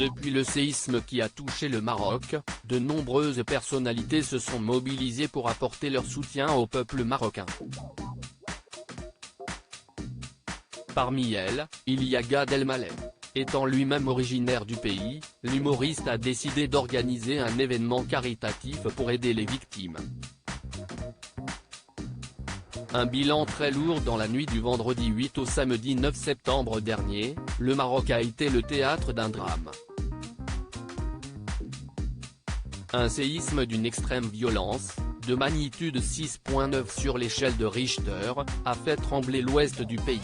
Depuis le séisme qui a touché le Maroc, de nombreuses personnalités se sont mobilisées pour apporter leur soutien au peuple marocain. Parmi elles, il y a Gad Elmaleh. Étant lui-même originaire du pays, l'humoriste a décidé d'organiser un événement caritatif pour aider les victimes. Un bilan très lourd dans la nuit du vendredi 8 au samedi 9 septembre dernier, le Maroc a été le théâtre d'un drame. Un séisme d'une extrême violence, de magnitude 6.9 sur l'échelle de Richter, a fait trembler l'ouest du pays.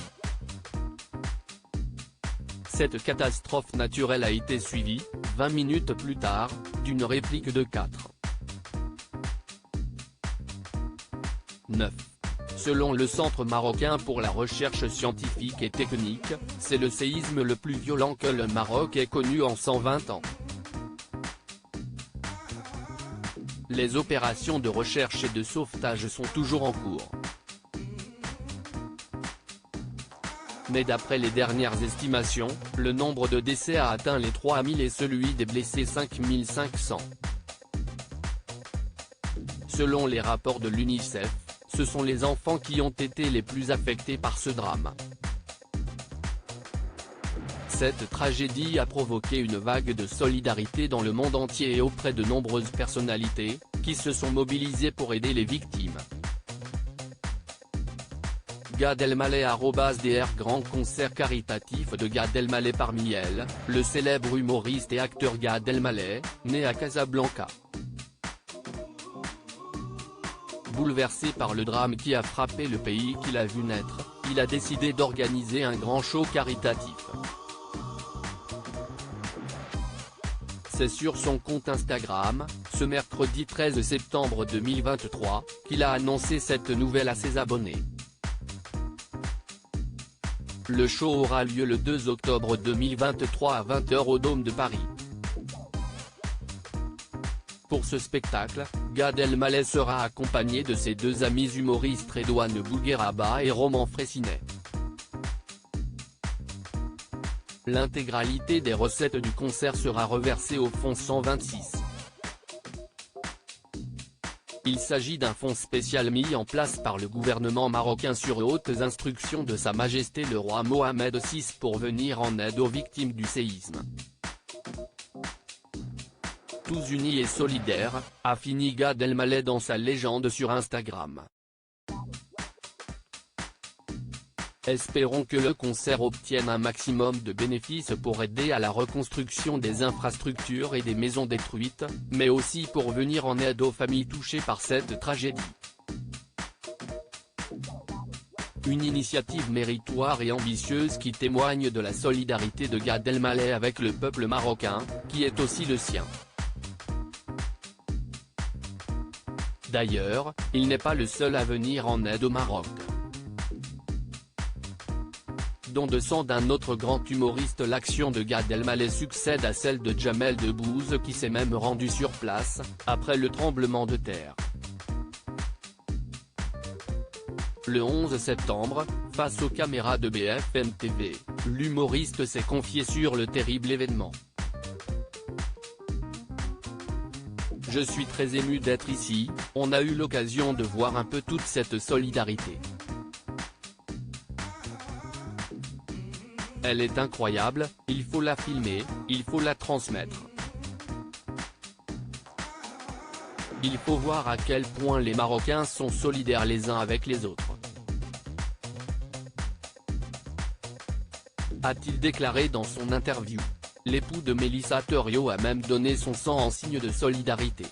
Cette catastrophe naturelle a été suivie, 20 minutes plus tard, d'une réplique de 4,9. Selon le Centre marocain pour la recherche scientifique et technique, c'est le séisme le plus violent que le Maroc ait connu en 120 ans. Les opérations de recherche et de sauvetage sont toujours en cours. Mais d'après les dernières estimations, le nombre de décès a atteint les 3000 et celui des blessés 5500. Selon les rapports de l'UNICEF, ce sont les enfants qui ont été les plus affectés par ce drame. Cette tragédie a provoqué une vague de solidarité dans le monde entier et auprès de nombreuses personnalités, qui se sont mobilisées pour aider les victimes. Gad Elmaleh @dr Grand concert caritatif de Gad Elmaleh. Parmi elles, le célèbre humoriste et acteur Gad Elmaleh, né à Casablanca. Bouleversé par le drame qui a frappé le pays qu'il a vu naître, il a décidé d'organiser un grand show caritatif. C'est sur son compte Instagram, ce mercredi 13 septembre 2023, qu'il a annoncé cette nouvelle à ses abonnés. Le show aura lieu le 2 octobre 2023 à 20 h au Dôme de Paris. Pour ce spectacle, Gad Elmaleh sera accompagné de ses deux amis humoristes Redouane Bougueraba et Roman Frécinet. L'intégralité des recettes du concert sera reversée au fonds 126. Il s'agit d'un fonds spécial mis en place par le gouvernement marocain sur hautes instructions de Sa Majesté le roi Mohamed VI pour venir en aide aux victimes du séisme. Tous unis et solidaires, a fini Gad Elmaleh dans sa légende sur Instagram. Espérons que le concert obtienne un maximum de bénéfices pour aider à la reconstruction des infrastructures et des maisons détruites, mais aussi pour venir en aide aux familles touchées par cette tragédie. Une initiative méritoire et ambitieuse qui témoigne de la solidarité de Gad Elmaleh avec le peuple marocain, qui est aussi le sien. D'ailleurs, il n'est pas le seul à venir en aide au Maroc. Don de sang d'un autre grand humoriste. L'action de Gad Elmaleh succède à celle de Jamel Debbouze qui s'est même rendu sur place, après le tremblement de terre. Le 11 septembre, face aux caméras de BFM TV, l'humoriste s'est confié sur le terrible événement. Je suis très ému d'être ici, on a eu l'occasion de voir un peu toute cette solidarité. Elle est incroyable, il faut la filmer, il faut la transmettre. Il faut voir à quel point les Marocains sont solidaires les uns avec les autres. A-t-il déclaré dans son interview. L'époux de Mélissa Thériault a même donné son sang en signe de solidarité.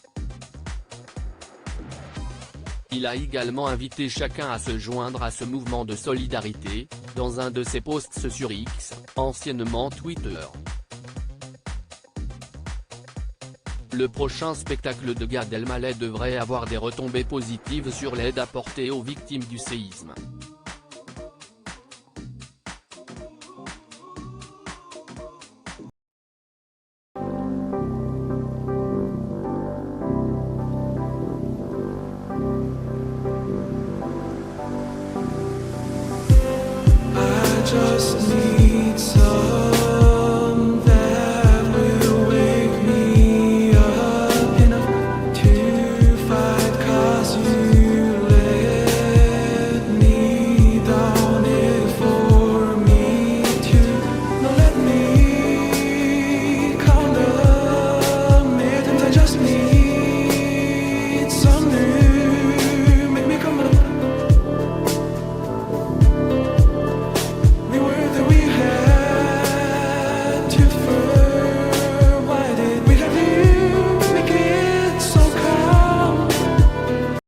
Il a également invité chacun à se joindre à ce mouvement de solidarité, dans un de ses posts sur X, anciennement Twitter. Le prochain spectacle de Gad Elmaleh devrait avoir des retombées positives sur l'aide apportée aux victimes du séisme. Just